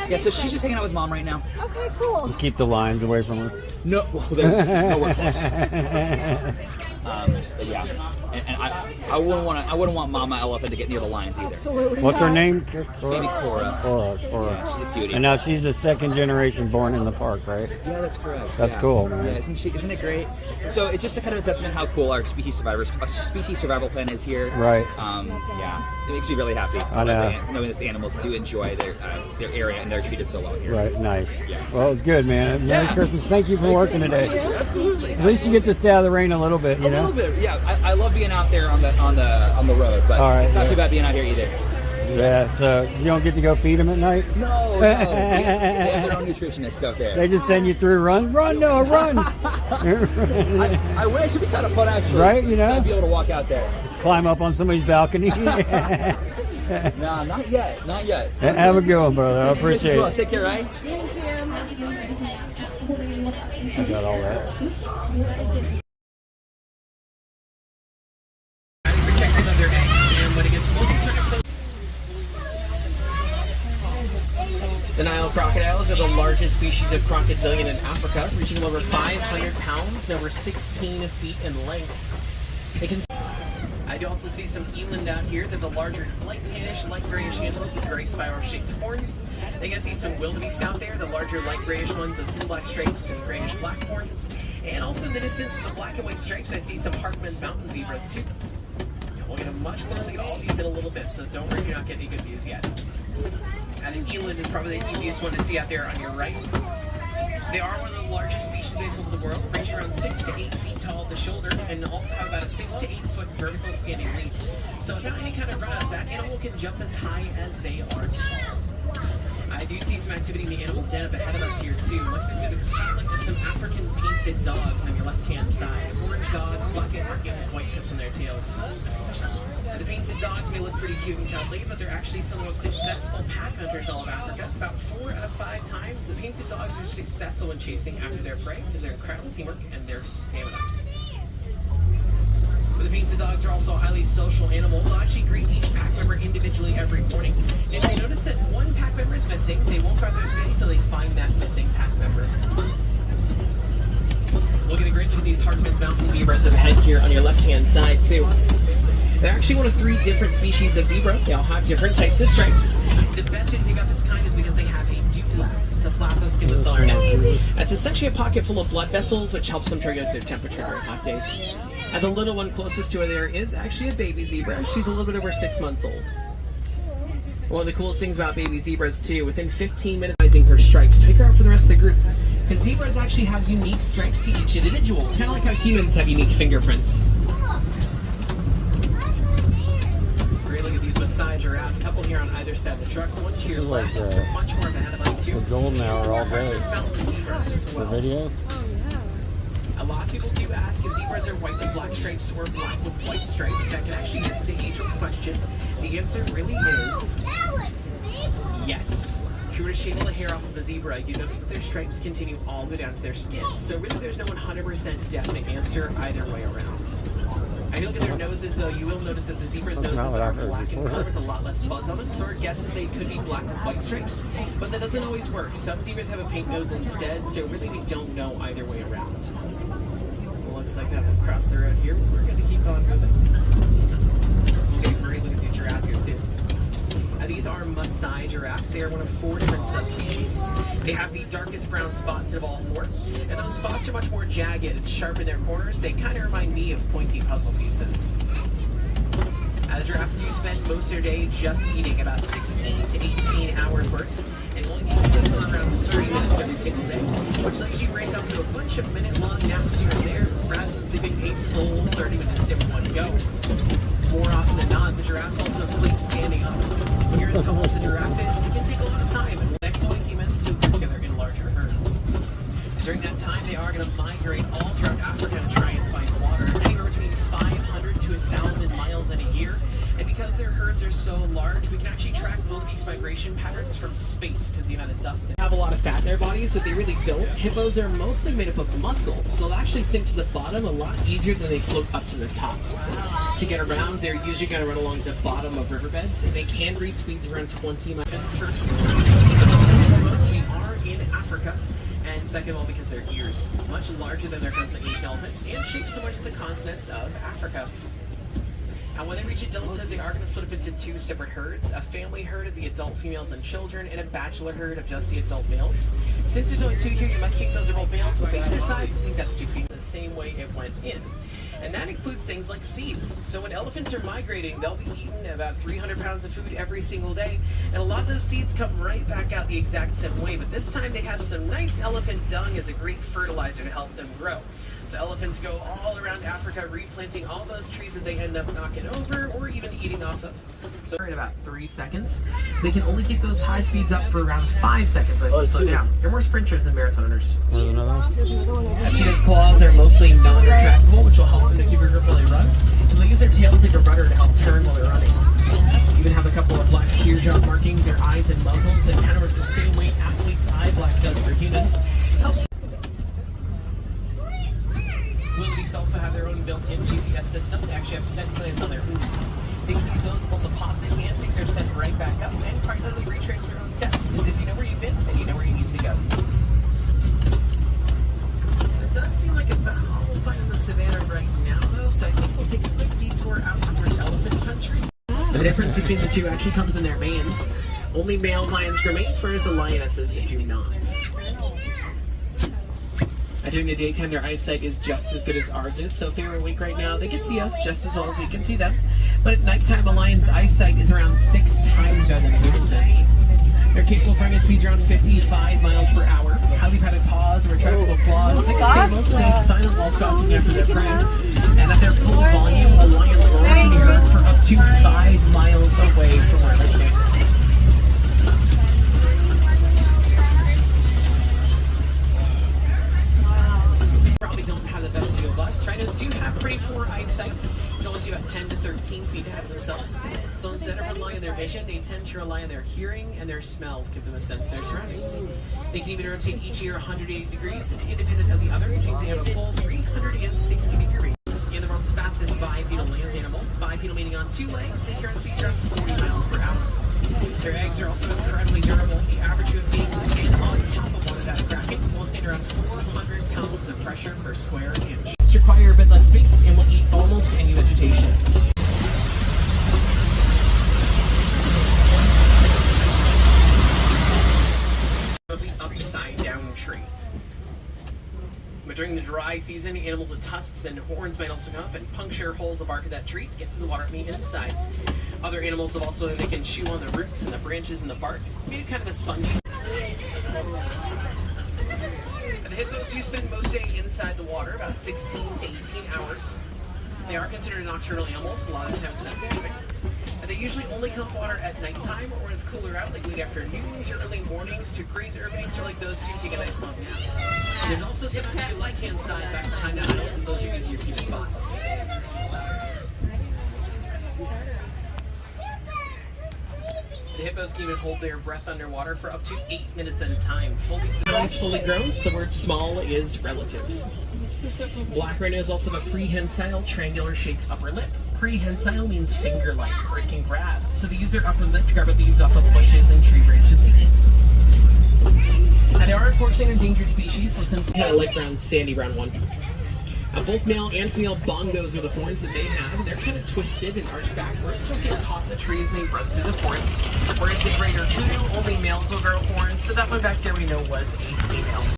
Yeah, so she's just hanging out with mom right now. Okay, cool. You keep the lions away from her. No, well, nowhere close. But yeah, and I wouldn't want Mama Elephant to get near the lions either. Absolutely. What's her name? Baby Cora. Cora. She's a cutie. And now she's the second generation born in the park, right? Yeah, that's correct. That's cool, man. Yeah, isn't it great? So it's just a kind of a testament how cool our species survival plan is here. Right. Yeah, it makes me really happy. I know. Knowing that the animals do enjoy their area and they're treated so well here. Right. Nice. Yeah. Well, good, man. Merry Christmas. Thank you for working today. Absolutely. At least you get to stay out of the rain a little bit, you know? A little bit, yeah. I love being out there on the road, but it's not too bad being out here either. Yeah, so you don't get to go feed them at night? No. They have their own nutritionists out there. They just send you through, run, Noah, run! I wish it'd be kind of fun, actually. Right, you know? To be able to walk out there. Climb up on somebody's balcony. No, not yet. Have a good one, brother. I appreciate it. Take care, right? I got all that. The Nile crocodiles are the largest species of crocodilian in Africa, reaching over 500 pounds and over 16 feet in length. I do also see some eland out here. They're the larger, light tannish, light grayish antelope with gray spiral-shaped horns. I can see some wildebeest out there, the larger, light grayish ones with full black stripes and grayish black horns. And also in the distance with the black and white stripes, I see some Hartman's mountain zebras too. We'll get a much closer look at all these in a little bit, so don't worry if you're not getting any good views yet. I think eland is probably the easiest one to see out there on your right. They are one of the largest species of antelope in the world, reaching around 6 to 8 feet tall at the shoulder, and also have about a 6 to 8 foot vertical standing leap. So without any kind of run-up, that animal can jump as high as they are tall. I do see some activity in the animal den up ahead of us here too. Looks like there's some African painted dogs on your left-hand side. Orange dogs, black markings, white tips on their tails. The painted dogs may look pretty cute and cuddly, but they're actually some of the most successful pack hunters all of Africa. About 4 out of 5 times, the painted dogs are successful in chasing after their prey because they're incredible teamwork and their stamina. But the painted dogs are also a highly social animal. They'll actually greet each pack member individually every morning. And if they notice that one pack member is missing, they won't cross their city until they find that missing pack member. We'll get a great look at these Hartman's mountain zebras up ahead here on your left-hand side too. They're actually one of 3 different species of zebra. They all have different types of stripes. The best way to pick up this kind is because they have a dew flap. It's the flap of skin that's on our neck. It's essentially a pocket full of blood vessels, which helps them regulate their temperature during hot days. And the little one closest to her there is actually a baby zebra. She's a little bit over 6 months old. One of the coolest things about baby zebras too, within 15 minutes of using her stripes, take her out for the rest of the group. Because zebras actually have unique stripes to each individual, kind of like how humans have unique fingerprints. Great look at these Maasai giraffe, couple here on either side of the truck. One to your left, much more ahead of us too. The golden hour all day. The video? A lot of people do ask if zebras are white with black stripes or black with white stripes. That can actually answer the age-old question. The answer really is yes. If you were to shave all the hair off of a zebra, you notice that their stripes continue all the way down to their skin. So really there's no 100% definite answer either way around. I look at their noses though, you will notice that the zebra's noses are black in color with a lot less fuzz on them, so our guess is they could be black with white stripes, but that doesn't always work. Some zebras have a pink nose instead, so really we don't know either way around. Looks like that. Let's cross the road here. We're going to keep on moving. We'll get a great look at these giraffe here too. These are Maasai giraffe. They are one of 4 different subspecies. They have the darkest brown spots of all 4, and those spots are much more jagged and sharp in their corners. They kind of remind me of pointy puzzle pieces. The giraffe do spend most of their day just eating, about 16 to 18 hours worth, and only need to sleep for around 30 minutes every single day, which lets you break up into a bunch of minute-long naps here and there, rather than sleeping 8 full 30 minutes in one go. More often than not, the giraffe also sleeps standing up. When you're as tall as a giraffe is, it can take a lot of time, and next to humans to work together in larger herds. During that time, they are going to migrate all throughout Africa to try and find water, anywhere between 500 to 1,000 miles in a year. And because their herds are so large, we can actually track wildebeest migration patterns from space because the amount of dust they have a lot of fat in their bodies, but they really don't. Hippos are mostly made up of muscle, so they'll actually sink to the bottom a lot easier than they float up to the top. To get around, they're usually going to run along the bottom of riverbeds, and they can reach speeds of around 20 miles per hour. Second of all, because their ears, much larger than their cousin the Asian elephant, and shaped similar to the continents of Africa. And when they reach adulthood, they are going to split up into two separate herds, a family herd of the adult females and children, and a bachelor herd of just the adult males. Since there's only two here, you might think those are both males, but based on their size, I think that's two females, the same way it went in. And that includes things like seeds. So when elephants are migrating, they'll be eating about 300 pounds of food every single day. And a lot of those seeds come right back out the exact same way. But this time they have some nice elephant dung as a great fertilizer to help them grow. So elephants go all around Africa replanting all those trees that they end up knocking over or even eating off of. So in about 3 seconds, they can only keep those high speeds up for around 5 seconds when they slow down. They're more sprinters than marathoners. There's another one. A cheetah's claws are mostly non-retractable, which will help them to keep a grip while they run. And they use their tails like a rudder to help turn while they're running. Even have a couple of black teardrop markings, their eyes and muzzles that kind of work the same way athlete's eye black does for humans. Helps. Wildebeests also have their own built-in GPS system. They actually have scent glands on their hooves. They can use those to both deposit and pick their scent right back up and quite literally retrace their own steps. Because if you know where you've been, then you know where you need to go. It does seem like about all we'll find in the savannah right now, though, so I think we'll take a quick detour out towards elephant country. The difference between the two actually comes in their manes. Only male lions grow manes, whereas the lionesses do not. During the daytime, their eyesight is just as good as ours is, so if they were awake right now, they could see us just as well as we can see them. But at nighttime, a lion's eyesight is around 6 times better than humans is. They're capable of running at speeds around 55 miles per hour, highly padded paws and retractable claws. They can stay mostly silent while stalking after their prey. And at their full volume, a lion's roar can be heard for up to 5 miles away from where it originates. Rhinos do have pretty poor eyesight. You can only see about 10 to 13 feet ahead of themselves. So instead of relying on their vision, they tend to rely on their hearing and their smell to give them a sense of their surroundings. They can even rotate each ear 180 degrees, independent of the other, which means they have a full 360-degree range. And the world's fastest bipedal land animal. Bipedal meaning on 2 legs, they carry speeds around 40 miles per hour. Their eggs are also incredibly durable. The average of being can stand on top of one without cracking will stand around 400 pounds of pressure per square inch. Require a bit less space and will eat almost any vegetation. Of the upside down tree. But during the dry season, animals with tusks and horns might also come up and puncture holes in the bark of that tree to get to the water on the inside. Other animals have also, they can chew on the roots and the branches and the bark. It's made kind of a sponge. The hippos do spend most day inside the water, about 16 to 18 hours. They are considered nocturnal animals, a lot of times not sleeping. And they usually only come to water at nighttime or when it's cooler out, like late afternoons or early mornings to graze urbanings or like those two take a nice long nap. There's also some to the left-hand side back behind the island, and those are easier to keep a spot. The hippos can even hold their breath underwater for up to 8 minutes at a time. Fully grown, so the word small is relative. Black rhinos also have a prehensile, triangular-shaped upper lip. Prehensile means finger-like, or it can grab. So they use their upper lip to grab leaves off of bushes and tree branches to eat. Now, they are unfortunately an endangered species, so some kind of light brown, sandy brown one. Both male and female bongos are the horns that they have, and they're kind of twisted and arched backwards, so they get caught in the trees and they run through the forest. Whereas the greater kudu, only males will grow horns, so that one back there we know was a female.